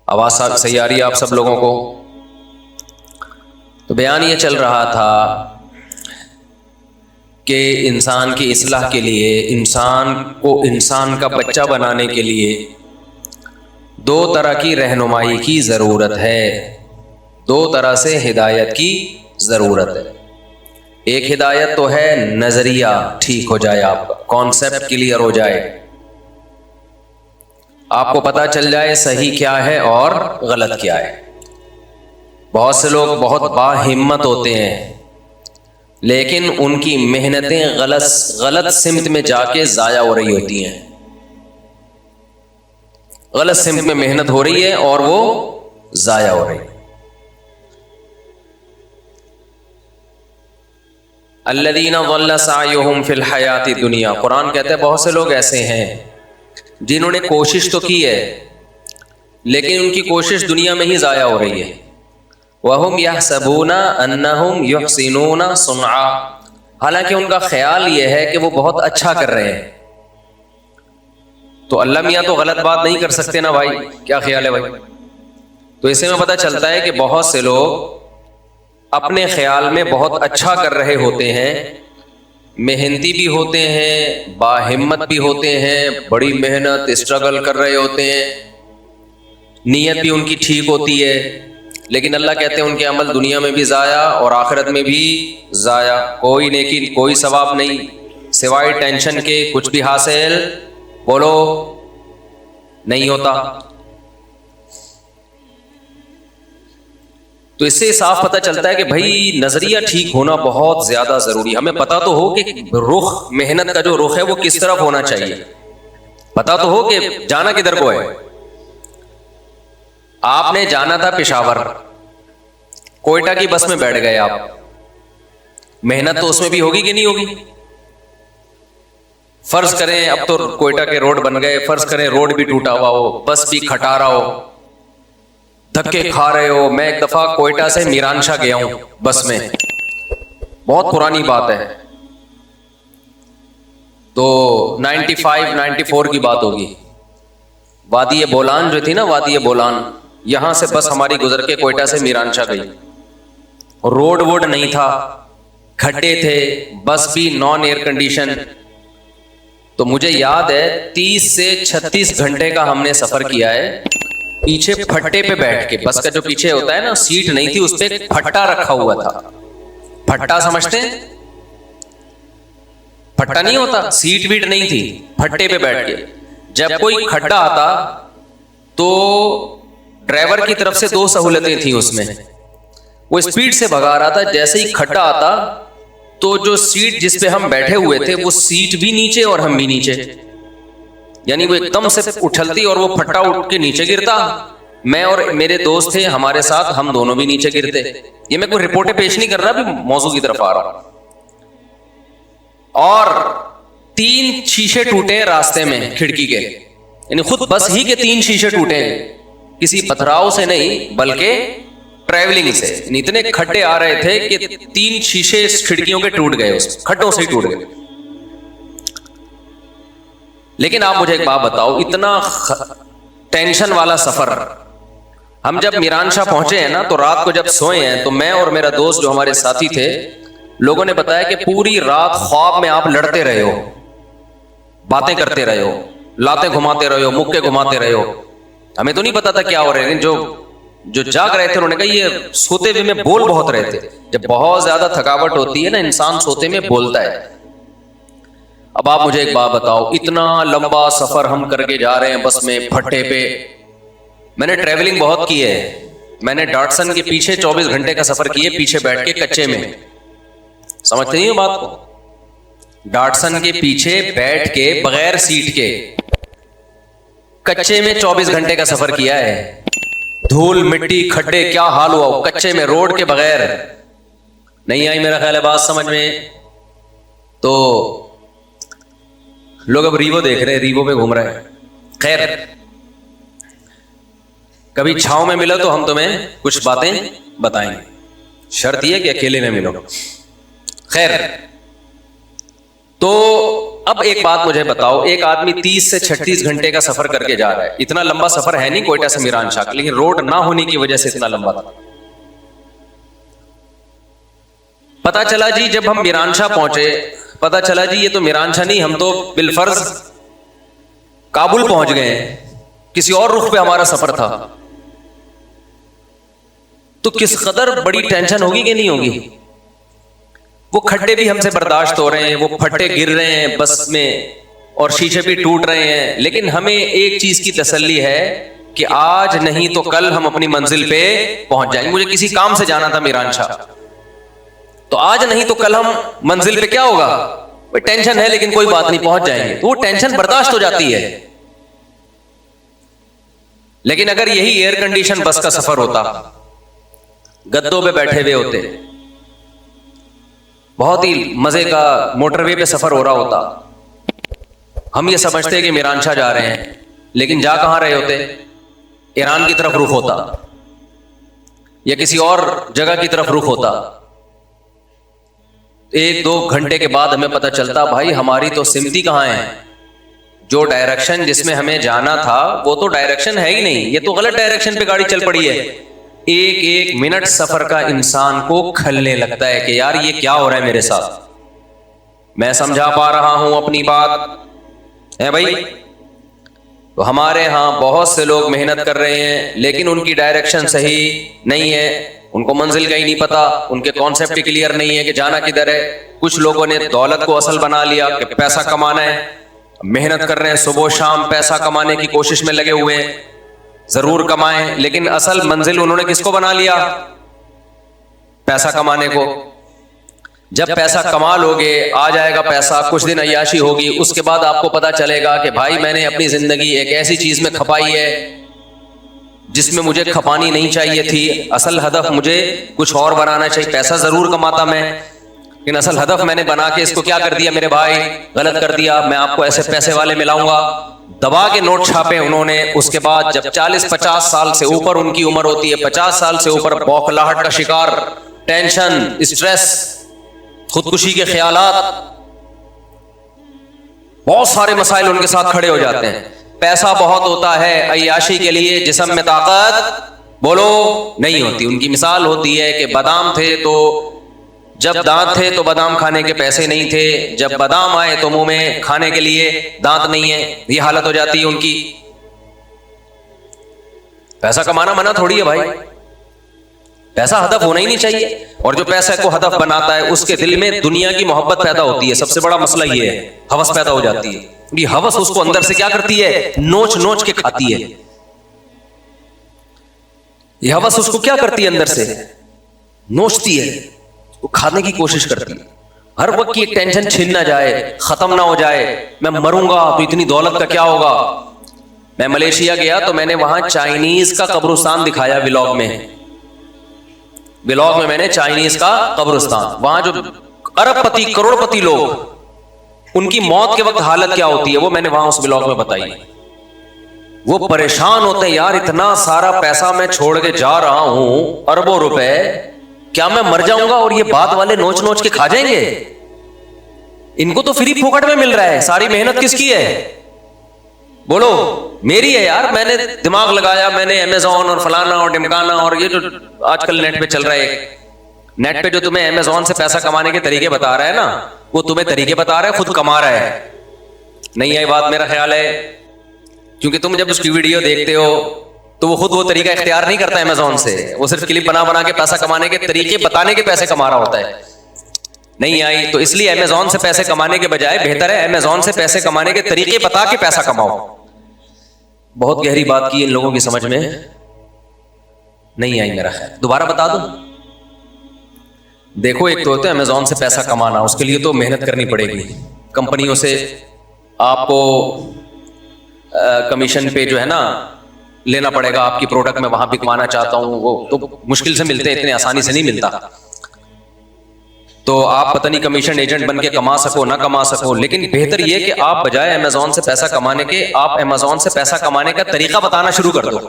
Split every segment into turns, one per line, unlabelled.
आवाज़ सही आ रही है आप सब लोगों को? तो बयान ये चल रहा था कि इंसान की इस्लाह के लिए, इंसान को इंसान का बच्चा बनाने के लिए दो तरह की रहनुमाई की ज़रूरत है, दो तरह से हिदायत की ज़रूरत है। एक हिदायत तो है नज़रिया ठीक हो जाए, आपका कॉन्सेप्ट क्लियर हो जाए, आपको पता चल जाए सही क्या है और गलत क्या है। बहुत से लोग बहुत बाहिम्मत होते हैं, लेकिन उनकी मेहनतें गलत सिमत में जाके ज़ाया हो रही होती हैं। गलत सिमत में मेहनत हो रही है और वो ज़ाया हो रही है। अल्लज़ीना ज़ल्ला सायुहुम फ़िल हयाति दुनिया, कुरान कहते हैं बहुत से लोग ऐसे हैं जिन्होंने कोशिश तो की है, लेकिन उनकी कोशिश दुनिया में ही ज़ाया हो रही है। वहुम यहसबूना अन्नहुम युहसिनूना सुन्आ, हालांकि उनका ख्याल यह है कि वो बहुत अच्छा कर रहे हैं। तो अल्लाह मियाँ तो गलत बात नहीं कर सकते ना भाई, क्या ख्याल है भाई? तो इससे में पता चलता है कि बहुत से लोग अपने ख्याल में बहुत अच्छा कर रहे होते हैं, मेहनती भी होते हैं, बाहिम्मत भी होते हैं, बड़ी मेहनत स्ट्रगल कर रहे होते हैं, नीयत भी उनकी ठीक होती है, लेकिन अल्लाह कहते हैं उनके अमल दुनिया में भी ज़ाया और आखिरत में भी ज़ाया। कोई नेकी, कोई सवाब नहीं, सिवाय टेंशन के कुछ भी हासिल बोलो नहीं होता। तो इससे साफ पता चलता है कि भाई नजरिया ठीक होना बहुत ज्यादा जरूरी है। हमें पता तो हो कि रुख, मेहनत का जो रुख है वो किस तरफ होना चाहिए, पता तो हो कि जाना किधर को है। आपने जाना था पेशावर, कोयटा की बस में बैठ गए आप, मेहनत तो उसमें भी होगी कि नहीं होगी? फर्ज करें अब तो कोयटा के रोड बन गए, फर्ज करें रोड भी टूटा हुआ हो, बस भी खटारा हो, धक्के खा रहे हो। मैं एक दफा कोयटा से मीरानशाह गया हूं बस में, बहुत पुरानी बात है, तो 95-94 की बात होगी। वादी बोलान जो थी ना, वादी बोलान, यहां से बस हमारी गुजर के कोयटा से मीरानशाह गई। रोड वोड नहीं था, खड्डे थे, बस भी नॉन एयर कंडीशन। तो मुझे याद है 30 से 36 घंटे का हमने सफर किया है, पीछे फट्टे पे बैठ के। बस का जो पीछे होता है ना, सीट नहीं थी, उस पे फट्टा रखा हुआ था। फट्टा समझते हैं? फट्टा नहीं होता, सीट वीट नहीं थी, फट्टे पे बैठ के। जब कोई खड्डा आता तो ड्राइवर की तरफ से दो सहूलतें थी उसमें, वो स्पीड से भगा रहा था। जैसे ही खड्डा आता तो जो सीट जिस पे हम बैठे हुए थे वो सीट भी नीचे और हम भी नीचे, यानी वो एकदम से उछलती और वो फट्टा उठ के नीचे गिरता। मैं और मेरे दोस्त थे हमारे साथ, हम दोनों भी नीचे गिरते। ये मैं कोई रिपोर्टें पेश नहीं कर रहा, अभी मौजू की तरफ आ रहा हूं। और 3 शीशे टूटे रास्ते में खिड़की के, यानी खुद बस ही के 3 शीशे टूटे, किसी पथराव से नहीं बल्कि ट्रैवलिंग से। इतने खड्डे आ रहे थे कि 3 शीशे खिड़कियों के टूट गए, उस खड्डों से ही टूट गए। लेकिन आप मुझे एक बात बताओ, इतना टेंशन वाला सफर, हम जब मीरानशाह पहुंचे हैं ना, तो रात को जब सोए हैं तो मैं और मेरा दोस्त जो हमारे साथी थे, लोगों ने बताया कि पूरी रात ख्वाब में आप लड़ते रहे हो, बातें करते रहे हो, लातें घुमाते रहे हो, मुक्के घुमाते रहे हो। हमें तो नहीं पता था क्या हो रहा है। जो जाग रहे थे उन्होंने कहा ये सोते हुए में बोल बहुत रहे थे। जब बहुत ज्यादा थकावट होती है ना, इंसान सोते में बोलता है। अब आप मुझे एक बात बताओ, इतना लंबा सफर हम करके जा रहे हैं बस में, फट्टे पे। मैंने ट्रैवलिंग बहुत की है, मैंने डॉटसन के पीछे 24 घंटे का सफर किए, पीछे बैठ के कच्चे में। समझते नहीं हो बात को? डॉटसन के पीछे बैठ के बगैर सीट के कच्चे में 24 घंटे का सफर किया है। धूल मिट्टी खड्डे, क्या हाल हुआ कच्चे में, रोड के बगैर। नहीं आई मेरा ख्याल है बात समझ में? तो लोग अब रीवो देख रहे हैं, रीवो पे घूम रहे हैं। खैर, कभी छांव में मिलो तो हम तुम्हें कुछ बातें बताएंगे, शर्त यह कि अकेले में मिलो। खैर, तो अब एक बात मुझे बताओ, एक आदमी 30 से 36 घंटे का सफर करके जा रहा है, इतना लंबा सफर है नहीं कोयटा से मीरांशाह का, लेकिन रोड ना होने की वजह से इतना लंबा था। पता चला जी जब हम मीरांशाह पहुंचे, पता चला जी ये तो मीरांशाह नहीं, हम तो बिलफर्ज काबुल पहुंच गए, किसी और रुख पे हमारा सफर था। तो किस कदर बड़ी टेंशन होगी कि नहीं होगी। वो खड्डे भी हमसे बर्दाश्त हो रहे हैं, वो फट्टे गिर रहे हैं बस में और शीशे भी टूट रहे हैं, लेकिन हमें एक चीज की तसल्ली है कि आज नहीं तो कल हम अपनी मंजिल पे पहुंच जाएंगे। मुझे किसी काम से जाना था मीरांशाह, तो आज नहीं तो कल हम मंजिल पे क्या होगा, कोई टेंशन है लेकिन कोई बात नहीं, पहुंच जाएंगे। तो वो टेंशन बर्दाश्त हो जाती है। लेकिन अगर यही एयर कंडीशन बस का सफर होता, गद्दों पे बैठे हुए होते, बहुत ही मजे का मोटरवे पे सफर हो रहा होता, हम ये समझते कि मीरांशाह जा रहे हैं, लेकिन जा कहां रहे होते, ईरान की तरफ रुख होता या किसी और जगह की तरफ रुख होता। 1-2 घंटे के बाद हमें पता चलता भाई हमारी तो सिमती कहां है, जो डायरेक्शन जिसमें हमें जाना था वो तो डायरेक्शन है ही नहीं, ये तो गलत डायरेक्शन पे गाड़ी चल पड़ी है। एक एक मिनट सफर का इंसान को खलने लगता है कि यार ये क्या हो रहा है मेरे साथ। मैं समझा पा रहा हूं अपनी बात है भाई। तो हमारे यहां बहुत से लोग मेहनत कर रहे हैं लेकिन उनकी डायरेक्शन सही नहीं है, उनको मंजिल का ही नहीं पता, उनके कॉन्सेप्ट ही क्लियर नहीं है कि जाना किधर है। कुछ लोगों ने दौलत को असल बना लिया कि पैसा कमाना है, मेहनत कर रहे हैं, सुबह शाम पैसा कमाने की कोशिश में लगे हुए हैं, जरूर कमाएं, लेकिन असल मंजिल उन्होंने किसको बना लिया, पैसा कमाने को। जब पैसा कमा लोगे, आ जाएगा पैसा, कुछ दिन अय्याशी होगी, उसके बाद आपको पता चलेगा कि भाई मैंने अपनी जिंदगी एक ऐसी चीज में खपाई है जिसमें मुझे खपानी नहीं चाहिए थी। असल हदफ मुझे कुछ और बनाना चाहिए, पैसा जरूर कमाता मैं, लेकिन असल हदफ मैंने बना के इसको क्या कर दिया मेरे भाई, गलत कर दिया। मैं आपको ऐसे पैसे वाले मिलाऊंगा, दबा के नोट छापे उन्होंने। उसके बाद जब 40-50 साल से ऊपर उनकी उम्र होती है, 50 साल से ऊपर, बौखलाहट का शिकार, टेंशन, स्ट्रेस, खुदकुशी के ख्यालात, बहुत सारे मसाइल उनके साथ खड़े हो जाते हैं। पैसा बहुत होता है अय्याशी के लिए, जिस्म में ताकत बोलो नहीं होती। उनकी मिसाल होती है कि बादाम थे तो जब दांत थे तो बादाम खाने के पैसे नहीं थे, जब बादाम आए तो मुंह में खाने के लिए दांत नहीं है, ये हालत हो जाती है उनकी। पैसा कमाना मना थोड़ी है भाई, पैसा हदफ होना ही नहीं चाहिए। और जो पैसे को हदफ बनाता है उसके दिल में दुनिया की मोहब्बत पैदा होती है। सबसे बड़ा मसला ये है, हवस पैदा हो जाती है। ये हवस उसको अंदर से क्या करती है, नोच नोच के खाती है। ये हवस उसको क्या करती है, अंदर से नोचती है, वो खाने की कोशिश करती है। हर वक्त की एक टेंशन छिन ना जाए, खत्म ना हो जाए, मैं मरूंगा तो इतनी दौलत का क्या होगा। मैं मलेशिया गया तो मैंने वहां चाइनीज का कब्रिस्तान दिखाया व्लॉग में। व्लॉग में मैंने चाइनीज का कब्रिस्तान, वहां जो अरबपति करोड़पति लोग, उनकी मौत के वक्त हालत क्या होती है वो मैंने वहां उस व्लॉग में बताई। वो परेशान होते हैं, यार इतना सारा पैसा मैं छोड़ के जा रहा हूं, अरबों रुपए, क्या मैं मर जाऊंगा और ये बात वाले नोच नोच के खा जाएंगे। इनको तो फ्री फोकट में मिल रहा है, सारी मेहनत किसकी है बोलो, मेरी है यार। मैंने दिमाग लगाया, मैंने अमेज़न और फलाना और ढिमकाना और ये जो आजकल नेट पे चल रहा है, नेट पे जो तुम्हें अमेज़न से पैसा कमाने के तरीके बता रहा है ना, वो तुम्हें तरीके बता रहा है, खुद कमा रहा है। नहीं आई बात, मेरा ख्याल है, क्योंकि तुम जब उसकी वीडियो देखते हो तो वो खुद वो तरीका इख्तियार नहीं करता अमेज़न से, वो सिर्फ क्लिप बना बना के पैसा कमाने के तरीके बताने के पैसे कमा रहा होता है। नहीं आई तो इसलिए अमेज़न से पैसे कमाने के बजाय बेहतर है अमेज़न से पैसे कमाने के तरीके बता के पैसा कमाओ। बहुत गहरी बात की इन लोगों की समझ में नहीं आई मेरा ख्याल। दोबारा बता दूं, देखो एक तो होता है अमेज़न से पैसा कमाना, उसके लिए तो मेहनत करनी पड़ेगी, कंपनियों से आपको कमीशन पे जो है ना लेना पड़ेगा, आपकी प्रोडक्ट मैं वहां बिकवाना चाहता हूं, वो तो मुश्किल से मिलते हैं, इतने आसानी से नहीं मिलता। तो आप पता नहीं कमीशन एजेंट बन के कमा सको ना कमा सको, लेकिन बेहतर ये कि आप बजाय अमेज़न से पैसा कमाने के, आप अमेज़न से पैसा कमाने का तरीका बताना शुरू कर दो।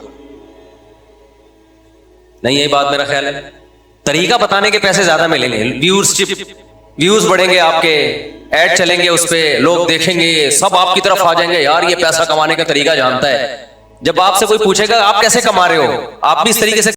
नहीं यही बात मेरा ख्याल है, तरीका बताने के पैसे ज्यादा मिलेंगे, व्यूअरशिप व्यूज बढ़ेंगे, आपके ऐड चलेंगे, उस पे लोग देखेंगे, सब आपकी तरफ आ जाएंगे, यार ये पैसा कमाने का तरीका जानता है। जब आपसे कोई पूछेगा आप कैसे कमा रहे हो, आप भी इस तरीके से